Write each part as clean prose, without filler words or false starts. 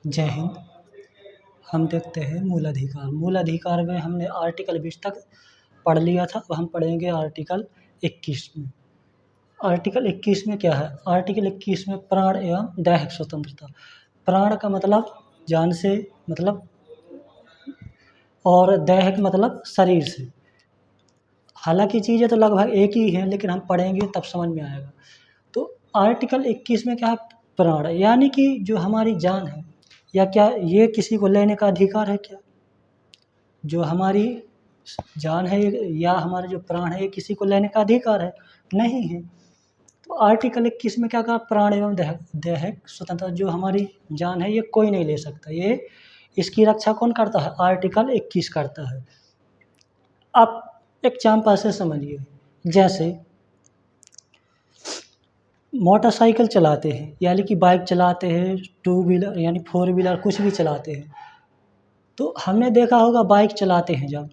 जय हिंद। हम देखते हैं मूल अधिकार। मूल अधिकार में हमने आर्टिकल 20 तक पढ़ लिया था। अब हम पढ़ेंगे आर्टिकल 21 में। आर्टिकल 21 में क्या है? आर्टिकल 21 में प्राण एवं दैहिक स्वतंत्रता। प्राण का मतलब जान से मतलब और दैहिक मतलब शरीर से। हालांकि चीज़ें तो लगभग एक ही हैं, लेकिन हम पढ़ेंगे तब समझ में आएगा। तो आर्टिकल 21 में क्या है? प्राण यानी कि जो हमारी जान है, या क्या ये किसी को लेने का अधिकार है क्या? जो हमारी जान है या हमारे जो प्राण है, ये किसी को लेने का अधिकार है? नहीं है। तो आर्टिकल 21 में क्या कहा? प्राण एवं दैहिक स्वतंत्रता। जो हमारी जान है ये कोई नहीं ले सकता। ये इसकी रक्षा कौन करता है? आर्टिकल 21 करता है। आप एग्जाम्पल से समझिए, जैसे मोटरसाइकिल चलाते हैं, यानी कि बाइक चलाते हैं, टू व्हीलर यानी फोर व्हीलर कुछ भी चलाते हैं, तो हमने देखा होगा बाइक चलाते हैं जब,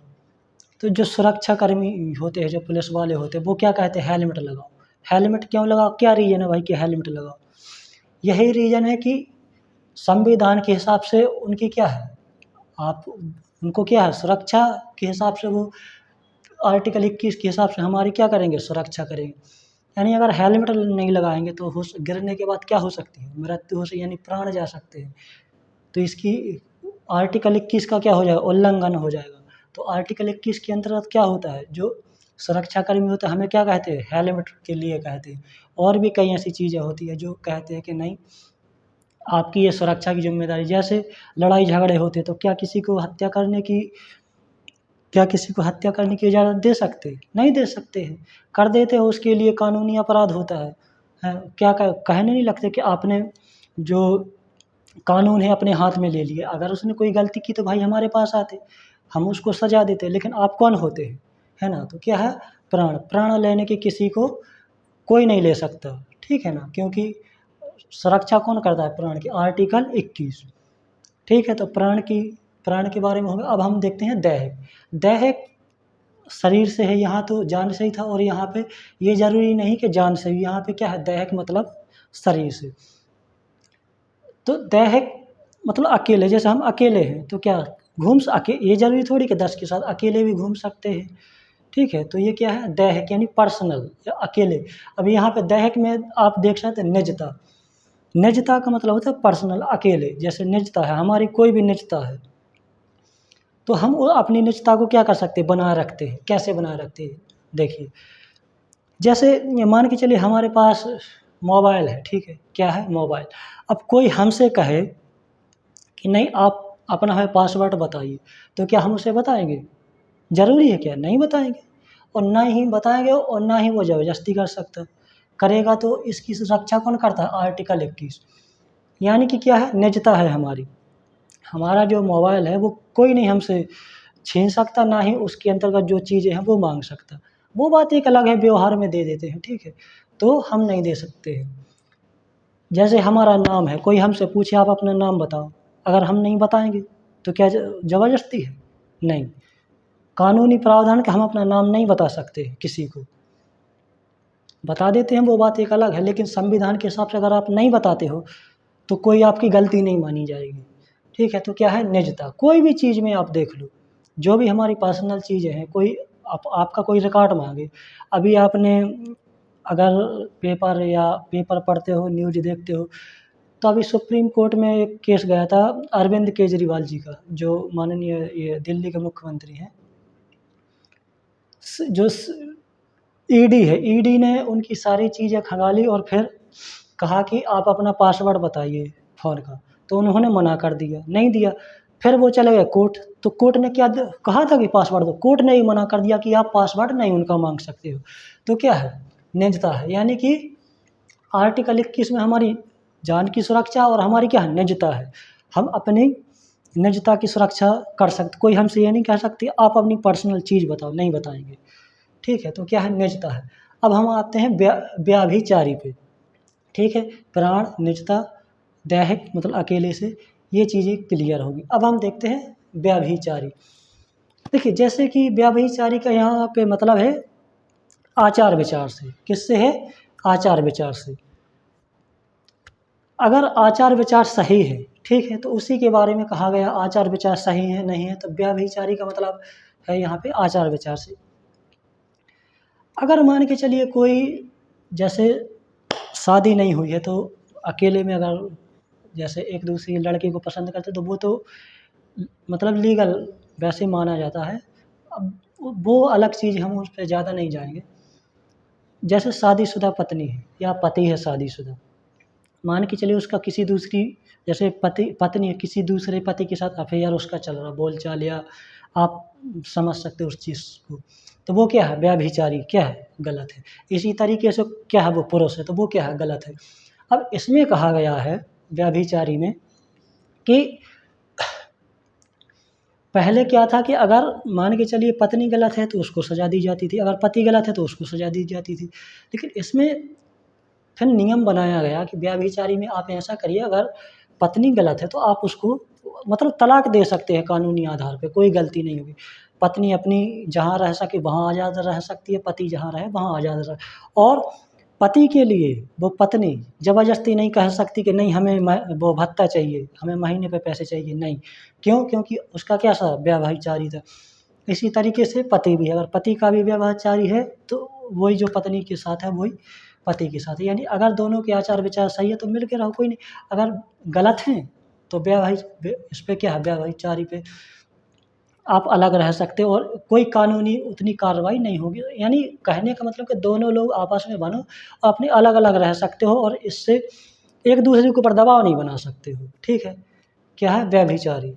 तो जो सुरक्षा कर्मी होते हैं, जो पुलिस वाले होते हैं, वो क्या कहते हैं? हेलमेट लगाओ। हेलमेट क्यों लगाओ? क्या रीज़न है भाई कि हेलमेट लगाओ? यही रीज़न है कि संविधान के हिसाब से उनकी क्या है, आप उनको क्या है, सुरक्षा के हिसाब से वो आर्टिकल 21 के हिसाब से हमारी क्या करेंगे? सुरक्षा करेंगे। यानी अगर हेलमेट नहीं लगाएंगे तो गिरने के बाद क्या हो सकती है? मृत्यु हो सकती, यानी प्राण जा सकते हैं। तो इसकी आर्टिकल 21 का क्या हो जाएगा? उल्लंघन हो जाएगा। तो आर्टिकल 21 के अंतर्गत क्या होता है? जो सुरक्षाकर्मी होता है, हमें क्या कहते हैं? हेलमेट के लिए कहते हैं। और भी कई ऐसी चीज़ें होती है जो कहते हैं कि नहीं, आपकी ये सुरक्षा की जिम्मेदारी। जैसे लड़ाई झगड़े होते हैं, तो क्या किसी को हत्या करने की इजाज़त दे सकते? नहीं दे सकते हैं। कर देते हैं, उसके लिए कानूनी अपराध होता है। क्या कहने नहीं लगते कि आपने जो कानून है अपने हाथ में ले लिया। अगर उसने कोई गलती की तो भाई हमारे पास आते, हम उसको सज़ा देते। लेकिन आप कौन होते हैं? है ना? तो क्या है? प्राण। प्राण लेने की किसी को कोई नहीं ले सकता, ठीक है ना? क्योंकि सुरक्षा कौन करता है प्राण की? आर्टिकल 21, ठीक है? तो प्राण के बारे में होगा। अब हम देखते हैं दैहिक। दैहिक शरीर से है, यहाँ तो जान से ही था, और यहाँ पे ये ज़रूरी नहीं कि जान से ही, यहाँ पे क्या है? दैहिक मतलब शरीर से। तो दैहिक मतलब अकेले, जैसे हम अकेले हैं तो क्या ये ज़रूरी थोड़ी कि 10 के साथ अकेले भी घूम सकते हैं, ठीक है? तो ये क्या है? दैहिक यानी पर्सनल या अकेले। अब यहाँ पे दैहिक में आप देख सकते हैं निजता। निजता का मतलब होता है पर्सनल, अकेले। जैसे निजता है, हमारी कोई भी निजता है, तो हम वो अपनी निजता को क्या कर सकते हैं? बनाए रखते हैं। कैसे बनाए रखते हैं? देखिए, जैसे ये मान के चलिए हमारे पास मोबाइल है, ठीक है? क्या है? मोबाइल। अब कोई हमसे कहे कि नहीं, आप अपना है पासवर्ड बताइए, तो क्या हम उसे बताएँगे? ज़रूरी है क्या? नहीं बताएँगे। और ना ही बताएँगे और ना ही वो ज़बरदस्ती कर सकता है। करेगा तो इसकी सुरक्षा कौन करता है? आर्टिकल 21। यानी कि क्या है? निजता है हमारी। हमारा जो मोबाइल है वो कोई नहीं हमसे छीन सकता, ना ही उसके अंतर्गत जो चीज़ें हैं वो माँग सकता। वो बात एक अलग है, व्यवहार में दे देते हैं, ठीक है? तो हम नहीं दे सकते हैं। जैसे हमारा नाम है, कोई हमसे पूछे आप अपना नाम बताओ, अगर हम नहीं बताएँगे तो क्या ज़बरदस्ती है? नहीं। कानूनी प्रावधान कि हम अपना नाम नहीं बता सकते किसी को। बता देते हैं वो बात एक अलग है, लेकिन संविधान के हिसाब से अगर आप नहीं बताते हो तो कोई आपकी गलती नहीं मानी जाएगी, ठीक है? तो क्या है? निजता। कोई भी चीज़ में आप देख लो, जो भी हमारी पर्सनल चीज़ें हैं, कोई आपका कोई रिकॉर्ड माँगे, अभी आपने अगर पेपर पढ़ते हो, न्यूज़ देखते हो, तो अभी सुप्रीम कोर्ट में एक केस गया था अरविंद केजरीवाल जी का, जो माननीय ये दिल्ली के मुख्यमंत्री हैं। जो ईडी है, ईडी ने उनकी सारी चीज़ें खंगाली और फिर कहा कि आप अपना पासवर्ड बताइए फ़ोन का, तो उन्होंने मना कर दिया, नहीं दिया। फिर वो चले गए कोर्ट, तो कोर्ट ने क्या कहा था कि पासवर्ड दो, कोर्ट ने ही मना कर दिया कि आप पासवर्ड नहीं उनका माँग सकते हो। तो क्या है? निजता है। यानी कि आर्टिकल 21 में हमारी जान की सुरक्षा और हमारी क्या है? निजता है। हम अपनी निजता की सुरक्षा कर सकते। कोई हमसे ये नहीं कह सकती आप अपनी पर्सनल चीज़ बताओ, नहीं बताएँगे, ठीक है? तो क्या है? निजता है। अब हम आते हैं व्याभिचारी पे, ठीक है? प्राण, निजता, दैहिक मतलब अकेले से, ये चीज़ें क्लियर होगी। अब हम देखते हैं व्याभिचारी। देखिए, जैसे कि व्याभिचारी का यहाँ पे मतलब है आचार विचार से। किससे है? आचार विचार से। अगर आचार विचार सही है, ठीक है, तो उसी के बारे में कहा गया आचार विचार सही है नहीं है, तो व्यभिचारी का मतलब है यहाँ पे आचार विचार से। अगर मान के चलिए कोई जैसे शादी नहीं हुई है तो अकेले में अगर जैसे एक दूसरी लड़की को पसंद करते तो वो तो मतलब लीगल वैसे माना जाता है। अब वो अलग चीज़, हम उस पे ज़्यादा नहीं जाएँगे। जैसे शादीशुदा पत्नी है या पति है शादीशुदा, मान के चलिए उसका किसी दूसरी जैसे पत्नी है किसी दूसरे पति के साथ अफ़ेयर उसका चल रहा, बोलचाल या आप समझ सकते हो उस चीज़ को, तो वो क्या है? व्यभिचारी क्या है? गलत है। इसी तरीके से क्या है? वो पुरुष है, तो वो क्या है? गलत है। अब इसमें कहा गया है व्यभिचारी में कि पहले क्या था कि अगर मान के चलिए पत्नी गलत है तो उसको सज़ा दी जाती थी, अगर पति गलत है तो उसको सज़ा दी जाती थी। लेकिन इसमें फिर नियम बनाया गया कि व्यभिचारी में आप ऐसा करिए, अगर पत्नी गलत है तो आप उसको मतलब तलाक दे सकते हैं कानूनी आधार पे, कोई गलती नहीं होगी। पत्नी अपनी जहाँ रह सके वहाँ आज़ाद रह सकती है, पति जहाँ रहे वहाँ आज़ाद रहे। और पति के लिए वो पत्नी ज़बरदस्ती नहीं कह सकती कि नहीं हमें वो भत्ता चाहिए, हमें महीने पे पैसे चाहिए, नहीं। क्यों? क्योंकि उसका क्या था? व्यभिचारी था। इसी तरीके से पति भी है, अगर पति का भी व्यभिचारी है तो वही जो पत्नी के साथ है वही पति के साथ है। यानी अगर दोनों के आचार विचार सही है तो मिल के रहो, कोई नहीं। अगर गलत हैं तो इस पे क्या है? व्यभिचारी पे आप अलग रह सकते हो और कोई कानूनी उतनी कार्रवाई नहीं होगी। यानी कहने का मतलब कि दोनों लोग आपस में बनो, अपने अलग-अलग रह सकते हो और इससे एक-दूसरे के ऊपर दबाव नहीं बना सकते हो, ठीक है? क्या है? व्यभिचारी,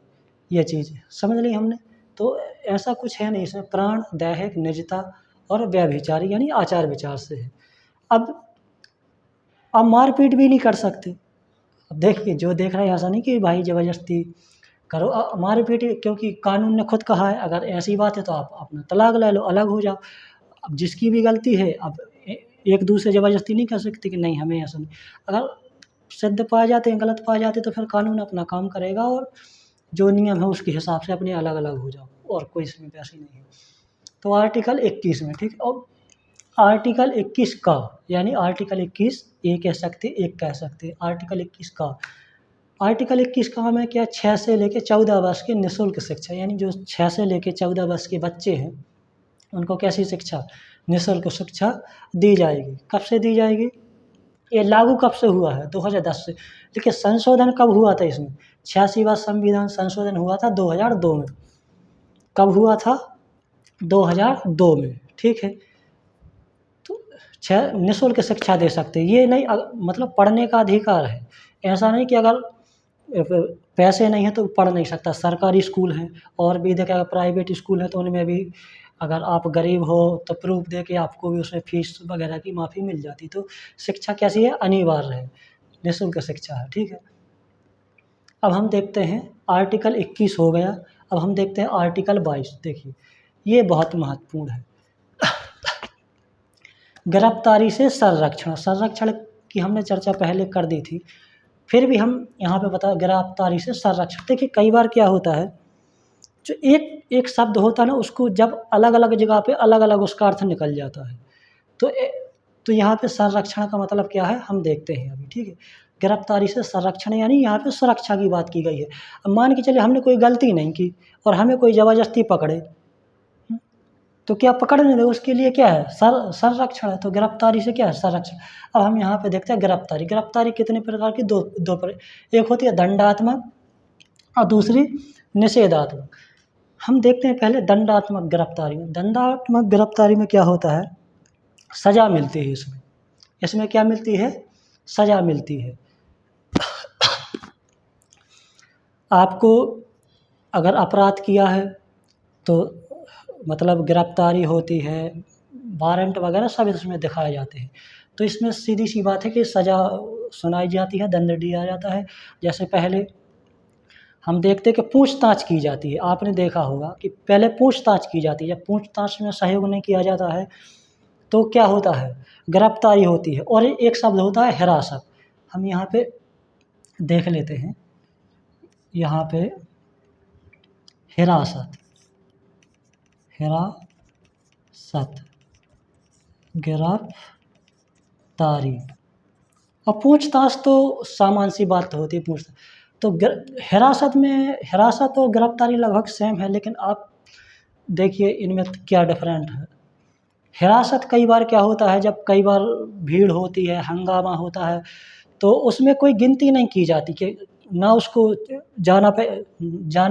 ये चीज़ समझ ली हमने। तो ऐसा कुछ है नहीं इसमें, प्राण, दैहिक, निजता और व्यभिचारी यानी आचार विचार से है। अब आप मार-पीट भी नहीं कर सकते। अब देखिए जो देख रहा है ऐसा नहीं कि भाई ज़बरदस्ती करो, मार-पीट क्योंकि कानून ने खुद कहा है, अगर ऐसी बात है तो आप अपना तलाक ले लो, अलग हो जाओ। अब जिसकी भी गलती है, अब एक-दूसरे ज़बरदस्ती नहीं कर सकते कि नहीं हमें ऐसा नहीं। अगर सिद्ध पाए जाते हैं, गलत पाए जाते हैं तो फिर कानून अपना काम करेगा और जो नियम है उसके हिसाब से अपने अलग-अलग हो जाओ, और कोई इसमें वैसे नहीं है। तो आर्टिकल 21 में, ठीक है। अब आर्टिकल 21 का यानी आर्टिकल 21 ए कह सकते, एक कह सकते। आर्टिकल 21 का हमें क्या, 6 से लेके 14 वर्ष की निःशुल्क शिक्षा, यानी जो 6 से लेके 14 वर्ष के बच्चे हैं उनको कैसी शिक्षा? निःशुल्क शिक्षा दी जाएगी। कब से दी जाएगी? ये लागू कब से हुआ है? 2010 से। देखिए संशोधन कब हुआ था इसमें? 86वां संविधान संशोधन हुआ था 2002 में। कब हुआ था? 2002 में, ठीक है। तो निःशुल्क शिक्षा दे सकते हैं। ये नहीं मतलब पढ़ने का अधिकार है। ऐसा नहीं कि अगर पैसे नहीं हैं तो पढ़ नहीं सकता। सरकारी स्कूल हैं और भी देखिए, अगर प्राइवेट स्कूल है तो उनमें भी अगर आप गरीब हो तो प्रूफ़ दे के आपको भी उसमें फ़ीस वगैरह की माफ़ी मिल जाती। तो शिक्षा कैसी है? अनिवार्य है, निःशुल्क शिक्षा है, ठीक है। अब हम देखते हैं आर्टिकल 21 हो गया, अब हम देखते हैं आर्टिकल 22। देखिए, ये बहुत महत्वपूर्ण है। गिरफ्तारी से संरक्षण, संरक्षण की हमने चर्चा पहले कर दी थी, फिर भी हम यहाँ पे बता गिरफ्तारी से संरक्षण। देखिए कई बार क्या होता है, जो एक एक शब्द होता है ना उसको जब अलग-अलग जगह पे अलग-अलग उसका अर्थ निकल जाता है। तो तो यहाँ पे संरक्षण का मतलब क्या है हम देखते हैं अभी, ठीक है। गिरफ्तारी से संरक्षण यानी यहाँ पे सुरक्षा की बात की गई है। अब मान के चलिए हमने कोई गलती नहीं की और हमें कोई ज़बरदस्ती पकड़े, तो क्या पकड़ने दे, उसके लिए क्या है? संरक्षण है। तो गिरफ्तारी से क्या है? संरक्षण। अब हम यहाँ पे देखते हैं गिरफ्तारी। गिरफ्तारी कितने प्रकार की? दो एक होती है दंडात्मक और दूसरी निषेधात्मक। हम देखते हैं पहले दंडात्मक गिरफ्तारी में। दंडात्मक गिरफ्तारी में क्या होता है? सज़ा मिलती है इसमें। इसमें क्या मिलती है? सज़ा मिलती है। आपको अगर अपराध किया है तो मतलब गिरफ्तारी होती है, वारंट वगैरह सब इसमें दिखाए जाते हैं। तो इसमें सीधी-सी बात है कि सज़ा सुनाई जाती है, दंड दिया जाता है। जैसे पहले हम देखते हैं कि पूछताछ की जाती है। आपने देखा होगा कि पहले पूछताछ की जाती है। जब पूछताछ में सहयोग नहीं किया जाता है, तो क्या होता है? गिरफ्तारी होती है और एक शब्द होता है हिरासत। हम यहाँ पे देख लेते हैं, यहाँ पे हिरासत, हिरासत, गिरफ्तारी। और पूछताछ तो सामान्य सी बात तो होती है पूछताछ। तो हिरासत और गिरफ्तारी लगभग सेम है, लेकिन आप देखिए इनमें क्या डिफरेंट है। हिरासत कई बार क्या होता है, जब कई बार भीड़ होती है, हंगामा होता है, तो उसमें कोई गिनती नहीं की जाती कि ना उसको जाना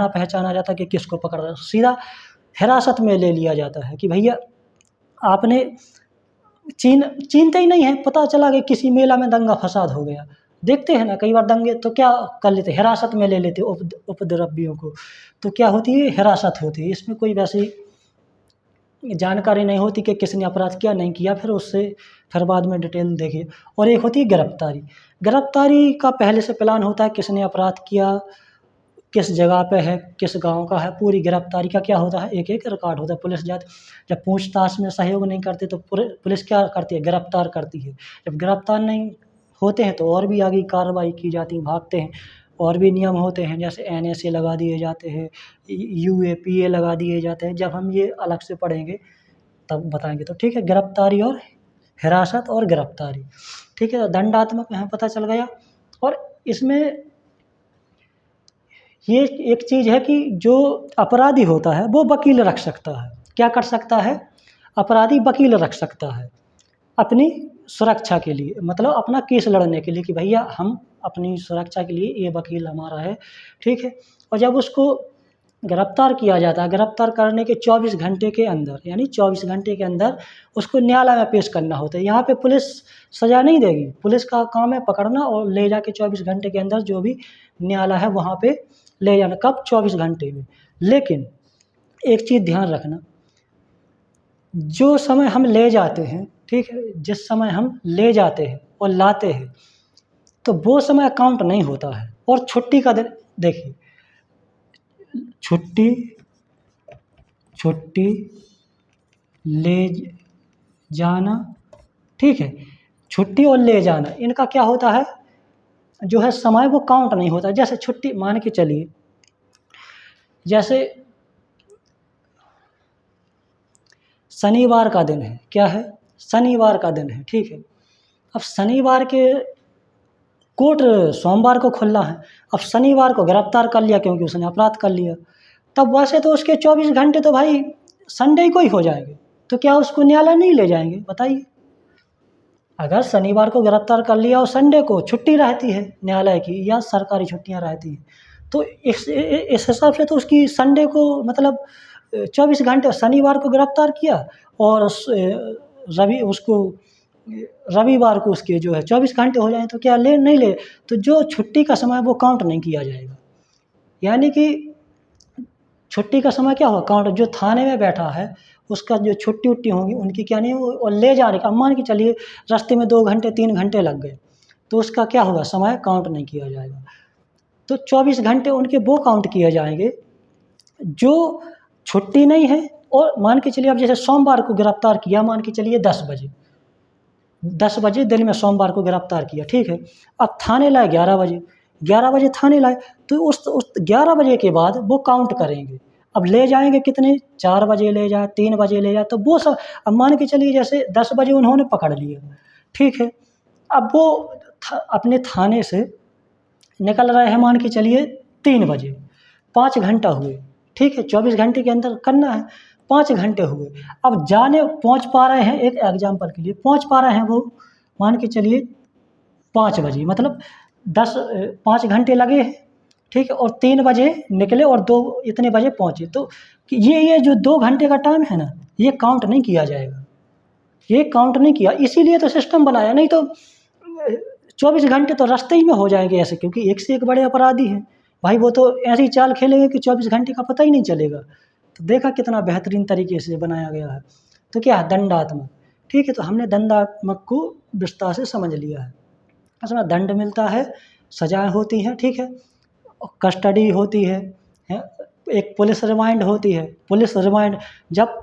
पहचाना जाता कि किसको पकड़ रहा है। सीधा हिरासत में ले लिया जाता है कि भैया आपने चीनते ही नहीं है, पता चला कि किसी मेला में दंगा फसाद हो गया। देखते हैं ना कई बार दंगे, तो क्या कर लेते, हिरासत में ले लेते उपद्रवियों को। तो क्या होती है, हिरासत होती है। इसमें कोई वैसी जानकारी नहीं होती कि किसने अपराध किया नहीं किया, फिर बाद में डिटेल देखिए। और एक होती है गिरफ्तारी। गिरफ्तारी का पहले से प्लान होता है, किसने अपराध किया, किस जगह पे है, किस गांव का है, पूरी गिरफ्तारी का क्या होता है, एक एक रिकॉर्ड होता है। पुलिस जाती, जब पूछताछ में सहयोग नहीं करते तो पुलिस क्या करती है, गिरफ्तार करती है। जब गिरफ्तार नहीं होते हैं तो और भी आगे कार्रवाई की जाती है, भागते हैं। और भी नियम होते हैं, जैसे NSA लगा दिए जाते हैं, UAPA लगा दिए जाते हैं। जब हम ये अलग से पढ़ेंगे तब बताएंगे। तो ठीक है, गिरफ्तारी और हिरासत और गिरफ्तारी, ठीक है। तो दंडात्मक यहाँ पता चल गया। और इसमें ये एक चीज़ है कि जो अपराधी होता है वो वकील रख सकता है। क्या कर सकता है, अपराधी वकील रख सकता है अपनी सुरक्षा के लिए, मतलब अपना केस लड़ने के लिए कि भैया हम अपनी सुरक्षा के लिए ये वकील हमारा है, ठीक है। और जब उसको गिरफ्तार किया जाता है, गिरफ्तार करने के 24 घंटे के अंदर, यानी 24 घंटे के अंदर उसको न्यायालय में पेश करना होता है। यहाँ पे पुलिस सज़ा नहीं देगी, पुलिस का काम है पकड़ना और ले जाके 24 घंटे के अंदर जो भी न्यायालय है वहाँ पे ले जाना। कब, 24 घंटे में। लेकिन एक चीज़ ध्यान रखना, जो समय हम ले जाते हैं, ठीक है, जिस समय हम ले जाते हैं और लाते हैं, तो वो समय काउंट नहीं होता है। और छुट्टी का दिन देखिए, छुट्टी ले जाना, ठीक है, छुट्टी और ले जाना इनका क्या होता है, जो है समय वो काउंट नहीं होता। जैसे छुट्टी मान के चलिए, जैसे शनिवार का दिन है, क्या है, शनिवार का दिन है, ठीक है। अब शनिवार के कोर्ट सोमवार को खुला है, अब शनिवार को गिरफ्तार कर लिया क्योंकि उसने अपराध कर लिया, तब वैसे तो उसके 24 घंटे तो भाई संडे को ही हो जाएंगे। तो क्या उसको न्यायालय नहीं ले जाएंगे, बताइए। अगर शनिवार को गिरफ्तार कर लिया और संडे को छुट्टी रहती है न्यायालय की या सरकारी छुट्टियां रहती हैं, तो इस हिसाब से तो उसकी संडे को मतलब 24 घंटे, शनिवार को गिरफ्तार किया और रविवार को उसके जो है 24 घंटे हो जाए, तो क्या ले नहीं ले, तो जो छुट्टी का समय वो काउंट नहीं किया जाएगा। यानी कि छुट्टी का समय क्या होगा, काउंट, जो थाने में बैठा है उसका जो छुट्टी उट्टी होंगी उनकी क्या नहीं, और ले जाने का, मान के चलिए रास्ते में 2 घंटे 3 घंटे लग गए, तो उसका क्या होगा, समय काउंट नहीं किया जाएगा। तो 24 घंटे उनके वो काउंट किए जाएंगे जो छुट्टी नहीं है। और मान के चलिए अब जैसे सोमवार को गिरफ्तार किया, मान के चलिए 10 बजे दिन में सोमवार को गिरफ्तार किया, ठीक है। अब थाने लाए 11 बजे थाने लाए, तो उस 11 बजे के बाद वो काउंट करेंगे। अब ले जाएंगे कितने, 4 बजे ले जाए, 3 बजे ले जाए, तो वो सब, अब मान के चलिए जैसे 10 बजे उन्होंने पकड़ लिया, ठीक है। अब वो अपने थाने से निकल रहे हैं, मान के चलिए 3 बजे, 5 घंटा हुए, ठीक है, 24 घंटे के अंदर करना है, 5 घंटे हुए। अब जाने पहुंच पा रहे हैं, एक एग्जाम्पल के लिए पहुंच पा रहे हैं वो, मान के चलिए 5 बजे, मतलब 5 घंटे लगे हैं, ठीक है, और 3 बजे निकले और 2 इतने बजे पहुंचे, तो ये जो 2 घंटे का टाइम है ना, ये काउंट नहीं किया जाएगा, ये काउंट नहीं किया। इसीलिए तो सिस्टम बनाया, नहीं तो 24 घंटे तो रास्ते ही में हो जाएंगे ऐसे, क्योंकि एक से एक बड़े अपराधी हैं भाई, वो तो ऐसी चाल खेलेंगे कि 24 घंटे का पता ही नहीं चलेगा। तो देखा कितना बेहतरीन तरीके से बनाया गया है। तो क्या है, दंडात्मक, ठीक है। तो हमने दंडात्मक को विस्तार से समझ लिया है। इसमें दंड मिलता है, सजाएं होती हैं, ठीक है, कस्टडी होती है, एक पुलिस रिमांड होती है। पुलिस रिमांड जब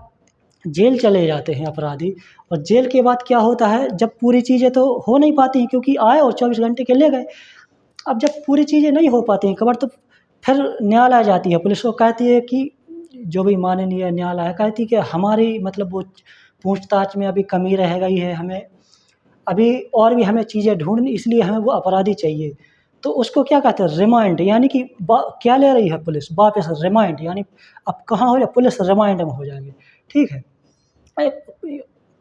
जेल चले जाते हैं अपराधी, और जेल के बाद क्या होता है, जब पूरी चीज़ें तो हो नहीं पाती हैं क्योंकि आए और 24 घंटे के ले गए। अब जब पूरी चीज़ें नहीं हो पाती हैं खबर, तो फिर न्यायालय जाती है, पुलिस को कहती है कि जो भी माननीय न्यायालय कहती है कि हमारी मतलब वो पूछताछ में अभी कमी रह गई है, हमें अभी और भी हमें चीज़ें ढूँढनी, इसलिए हमें वो अपराधी चाहिए। तो उसको क्या कहते हैं, रिमांड, यानी कि क्या ले रही है पुलिस, वापस रिमांड, यानी अब कहाँ हो जाए, पुलिस रिमांड में हो जाएंगे, ठीक है।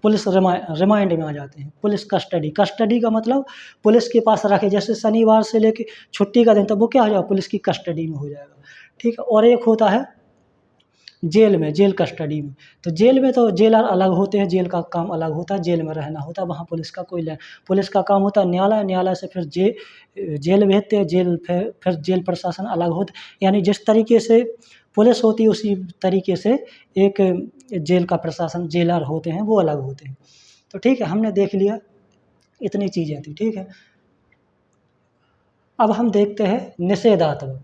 पुलिस रिमांड में आ जाते हैं। पुलिस कस्टडी, कस्टडी का मतलब पुलिस के पास रखे, जैसे शनिवार से लेके छुट्टी का दिन तक वो क्या हो जाएगा, पुलिस की कस्टडी में हो जाएगा, ठीक है। और एक होता है जेल में, जेल कस्टडी में। तो जेल में तो जेलर अलग होते हैं, जेल का काम अलग होता है, जेल में रहना होता है, वहाँ पुलिस का कोई पुलिस का काम होता है न्यायालय, न्यायालय से फिर जेल भेजते हैं, जेल फिर जेल प्रशासन अलग होता है। यानी जिस तरीके से पुलिस होती है उसी तरीके से एक जेल का प्रशासन, जेलर होते हैं, वो अलग होते हैं। तो ठीक है, हमने देख लिया, इतनी चीज़ें थी, ठीक है। अब हम देखते हैं निषेधात्मक।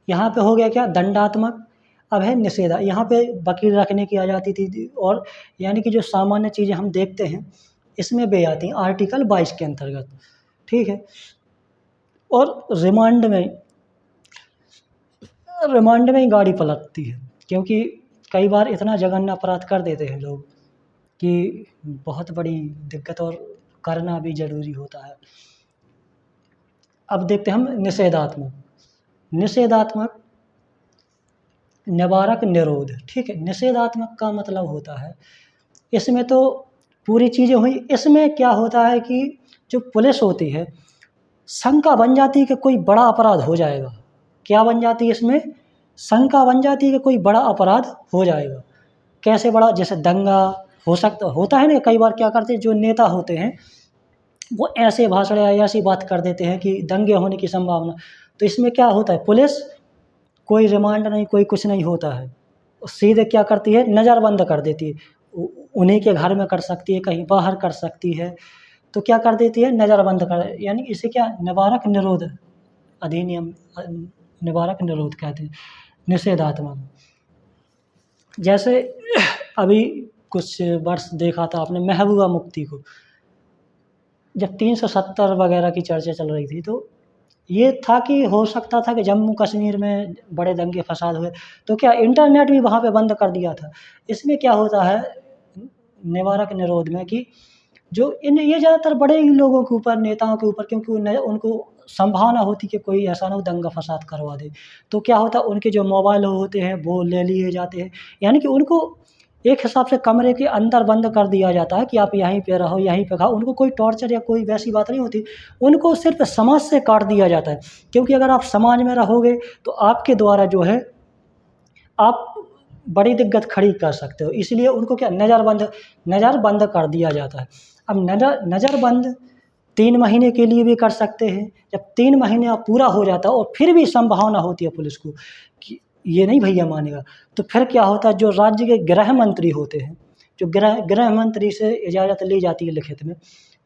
यहाँ पे हो गया क्या, दंडात्मक, अब है निषेधा। यहाँ पे वकील रखने की आ जाती थी, और यानी कि जो सामान्य चीज़ें हम देखते हैं इसमें भी आती हैं आर्टिकल 22 के अंतर्गत, ठीक है। और रिमांड में ही गाड़ी पलटती है, क्योंकि कई बार इतना जघन्य अपराध कर देते हैं लोग कि बहुत बड़ी दिक्कत, और करना भी ज़रूरी होता है। अब देखते हैं हम निषेधात्मक। निषेधात्मक, निवारक, निरोध, ठीक है। निषेधात्मक का मतलब होता है, इसमें तो पूरी चीज़ें हुई, इसमें क्या होता है कि जो पुलिस होती है, शंका बन जाती है कि कोई बड़ा अपराध हो जाएगा। क्या बन जाती है इसमें, शंका बन जाती है कि कोई बड़ा अपराध हो जाएगा। कैसे बड़ा, जैसे दंगा होता है ना, कई बार क्या करते हैं जो नेता होते हैं वो ऐसे भाषण या ऐसी बात कर देते हैं कि दंगे होने की संभावना। तो इसमें क्या होता है, पुलिस कोई रिमांड नहीं, कोई कुछ नहीं होता है, सीधे क्या करती है, नज़रबंद कर देती है। उन्हीं के घर में कर सकती है, कहीं बाहर कर सकती है, तो क्या कर देती है, नज़रबंद कर, यानी इसे क्या, निवारक निरोध अधिनियम, निवारक निरोध कहते हैं, निषेधात्मक। जैसे अभी कुछ वर्ष देखा था आपने महबूबा मुफ्ती को, जब 370 वगैरह की चर्चा चल रही थी, तो ये था कि हो सकता था कि जम्मू कश्मीर में बड़े दंगे फसाद हुए, तो क्या इंटरनेट भी वहाँ पे बंद कर दिया था। इसमें क्या होता है निवारक निरोध में, कि जो ये ज़्यादातर बड़े ही लोगों के ऊपर, नेताओं के ऊपर, क्योंकि उनको संभावना होती कि कोई ऐसा ना हो दंगा फसाद करवा दे, तो क्या होता है उनके जो मोबाइल होते हैं वो ले लिए जाते हैं, यानी कि उनको एक हिसाब से कमरे के अंदर बंद कर दिया जाता है कि आप यहीं पे रहो, यहीं पे खाओ। उनको कोई टॉर्चर या कोई वैसी बात नहीं होती, उनको सिर्फ समाज से काट दिया जाता है, क्योंकि अगर आप समाज में रहोगे तो आपके द्वारा जो है आप बड़ी दिक्कत खड़ी कर सकते हो, इसलिए उनको क्या, नज़रबंद कर दिया जाता है। अब नज़रबंद 3 महीने के लिए भी कर सकते हैं, जब 3 महीने अब पूरा हो जाता है और फिर भी संभावना होती है पुलिस को कि ये नहीं भैया मानेगा, तो फिर क्या होता है, जो राज्य के गृह मंत्री होते हैं, जो गृह मंत्री से इजाज़त ली जाती है लिखित में,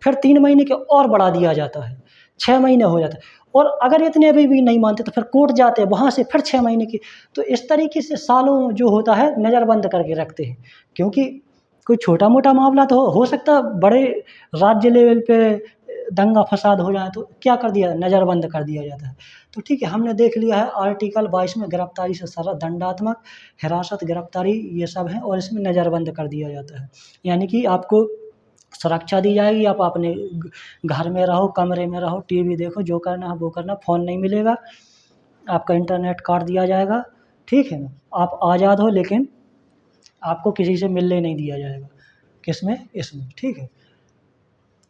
फिर 3 महीने के और बढ़ा दिया जाता है, 6 महीने हो जाता है। और अगर इतने भी नहीं मानते तो फिर कोर्ट जाते हैं, वहाँ से फिर 6 महीने की, तो इस तरीके से सालों जो होता है नज़रबंद करके रखते हैं, क्योंकि कोई छोटा-मोटा मामला तो हो सकता है, बड़े राज्य लेवल पे दंगा फसाद हो जाए तो क्या कर दिया, नज़रबंद कर दिया जाता है। तो ठीक है, हमने देख लिया है आर्टिकल 22 में गिरफ्तारी से सारा दंडात्मक, हिरासत, गिरफ्तारी, ये सब हैं, और इसमें नज़रबंद कर दिया जाता है, यानी कि आपको सुरक्षा दी जाएगी, आप अपने घर में रहो, कमरे में रहो, टीवी देखो, जो करना है वो करना, फ़ोन नहीं मिलेगा, आपका इंटरनेट काट दिया जाएगा, ठीक है ना। आप आज़ाद हो, लेकिन आपको किसी से मिलने नहीं दिया जाएगा, किसमें, इसमें, ठीक है।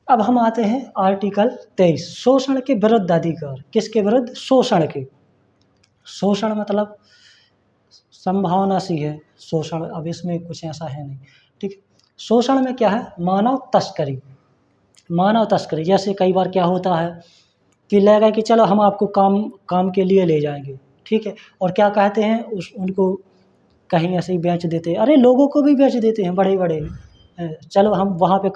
अब हम आते हैं आर्टिकल 23, शोषण के विरुद्ध अधिकार। किसके विरुद्ध, शोषण के। शोषण मतलब संभावना सी है शोषण, अब इसमें कुछ ऐसा है नहीं, ठीक है। शोषण में क्या है, मानव तस्करी। मानव तस्करी, जैसे कई बार क्या होता है कि लगेगा कि चलो हम आपको काम के लिए ले जाएंगे, ठीक है, और क्या कहते हैं उनको कहीं ऐसे ही बेच देते हैं, अरे लोगों को भी बेच देते हैं बड़े बड़े, चलो हम वहाँ पे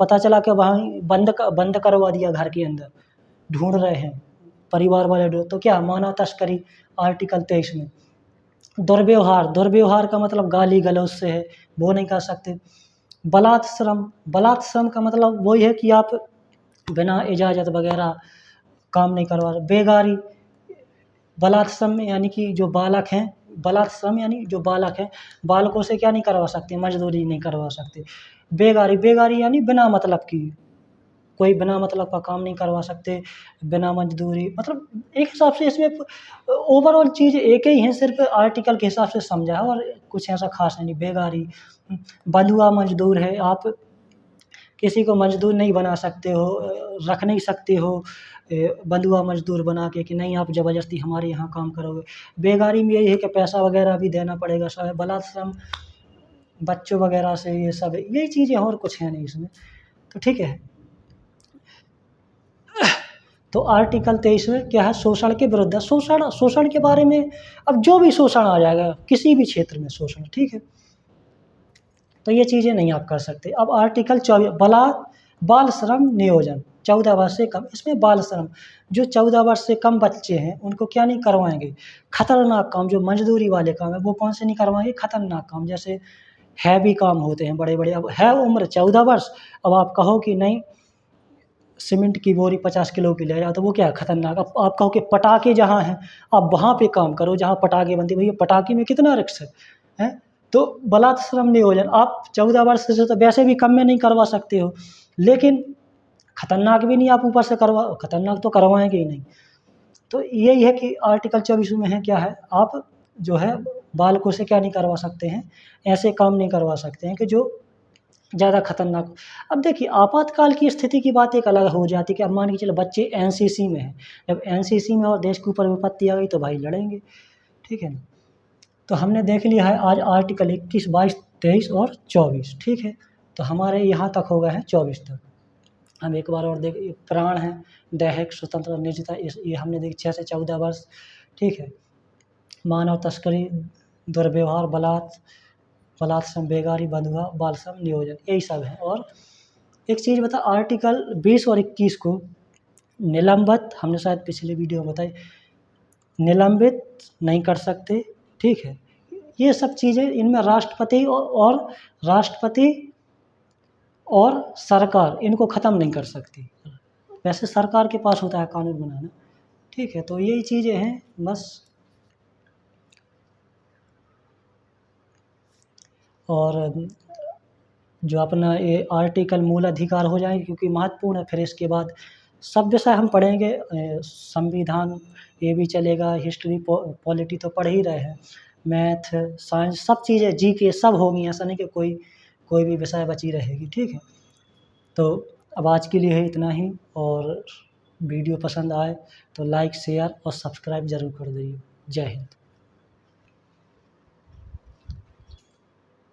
पता चला कि वहाँ बंद करवा दिया घर के अंदर, ढूंढ रहे हैं परिवार वाले तो क्या, मानव तस्करी आर्टिकल 23 में। दुर्व्यवहार का मतलब गाली गलौज से है, वो नहीं कर सकते। बलात् श्रम का मतलब वही है कि आप बिना इजाज़त वगैरह काम नहीं करवा रहे। बेगारी, बलात् श्रम यानी कि जो बालक हैं, बलात् श्रम यानी जो बालक हैं, बालकों से क्या नहीं करवा सकते, मजदूरी नहीं करवा सकते। बेगारी, बेगारी यानी बिना मतलब की, कोई बिना मतलब का काम नहीं करवा सकते, बिना मजदूरी, मतलब एक हिसाब से इसमें ओवरऑल चीज़ एक ही है, सिर्फ़ आर्टिकल के हिसाब से समझा है और कुछ ऐसा ख़ास है नहीं। बेगारी, बंधुआ मज़दूर है, आप किसी को मज़दूर नहीं बना सकते हो, रख नहीं सकते हो बंधुआ मज़दूर बना के कि नहीं आप ज़बरदस्ती हमारे यहाँ काम करोगे। बेगारी में यही है कि पैसा वग़ैरह भी देना पड़ेगा, शायद बलात्सम बच्चों वग़ैरह से, ये सब यही चीज़ें हैं और कुछ है नहीं इसमें। तो ठीक है। तो आर्टिकल 23 में क्या है, शोषण के विरुद्ध है। शोषण शोषण के बारे में, अब जो भी शोषण आ जाएगा, किसी भी क्षेत्र में शोषण, ठीक है? तो ये चीज़ें नहीं आप कर सकते। अब आर्टिकल 24 बाल श्रम नियोजन, 14 वर्ष से कम, इसमें बाल श्रम, जो 14 वर्ष से कम बच्चे हैं उनको क्या नहीं करवाएँगे, खतरनाक काम, जो मज़दूरी वाले काम है वो कौन से नहीं करवाएँगे, खतरनाक काम, जैसे हैवी काम होते हैं बड़े-बड़े। अब है उम्र 14 वर्ष, अब आप कहो कि नहीं सीमेंट की बोरी 50 किलो की ले जाओ, तो वो क्या है, खतरनाक। अब आप कहो कि पटाखे जहाँ हैं, आप वहाँ पे काम करो जहाँ पटाखे बनते हैं, भैया पटाखे में कितना रिस्क है, हैं? तो बलात् श्रम नियोजन, आप 14 वर्ष से तो वैसे भी कम में नहीं करवा सकते हो, लेकिन खतरनाक भी नहीं आप ऊपर से खतरनाक तो करवाएँगे ही नहीं। तो यही है कि आर्टिकल 24 में है क्या है, आप जो है बालकों से क्या नहीं करवा सकते हैं, ऐसे काम नहीं करवा सकते हैं कि जो ज़्यादा खतरनाक हो। अब देखिए आपातकाल की स्थिति की बात एक अलग हो जाती है कि अब मान के चलो बच्चे एनसीसी में हैं, जब एनसीसी में और देश के ऊपर विपत्ति आ गई तो भाई लड़ेंगे, ठीक है ना? तो हमने देख लिया है आज आर्टिकल 21, 22, 23 और 24, ठीक है? तो हमारे यहाँ तक हो गए हैं 24 तक। हम एक बार और देख, प्राण है, दैहिक स्वतंत्रता, निजता, इस ये हमने देखी 6 से 14 वर्ष, ठीक है? मानव तस्करी, दुर्व्यवहार, बलात्संग, बेगारी, बंधुआ, बाल श्रम नियोजन, यही सब है। और एक चीज़ बता, आर्टिकल 20 और 21 को निलंबित, हमने शायद पिछले वीडियो में बताई, निलंबित नहीं कर सकते, ठीक है? ये सब चीज़ें इनमें राष्ट्रपति और राष्ट्रपति और सरकार इनको ख़त्म नहीं कर सकती। वैसे सरकार के पास होता है कानून बनाना, ठीक है? तो यही चीज़ें हैं बस। और जो अपना ये आर्टिकल मूल अधिकार हो जाएँगे क्योंकि महत्वपूर्ण है, फिर इसके बाद सब विषय हम पढ़ेंगे, संविधान ये भी चलेगा, हिस्ट्री पॉलिटी तो पढ़ ही रहे हैं, मैथ, साइंस, सब चीज़ें, जीके सब होंगी, ऐसा नहीं कि कोई भी विषय बची रहेगी, ठीक है? तो अब आज के लिए है इतना ही, और वीडियो पसंद आए तो लाइक, शेयर और सब्सक्राइब ज़रूर कर दीजिए। जय हिंद।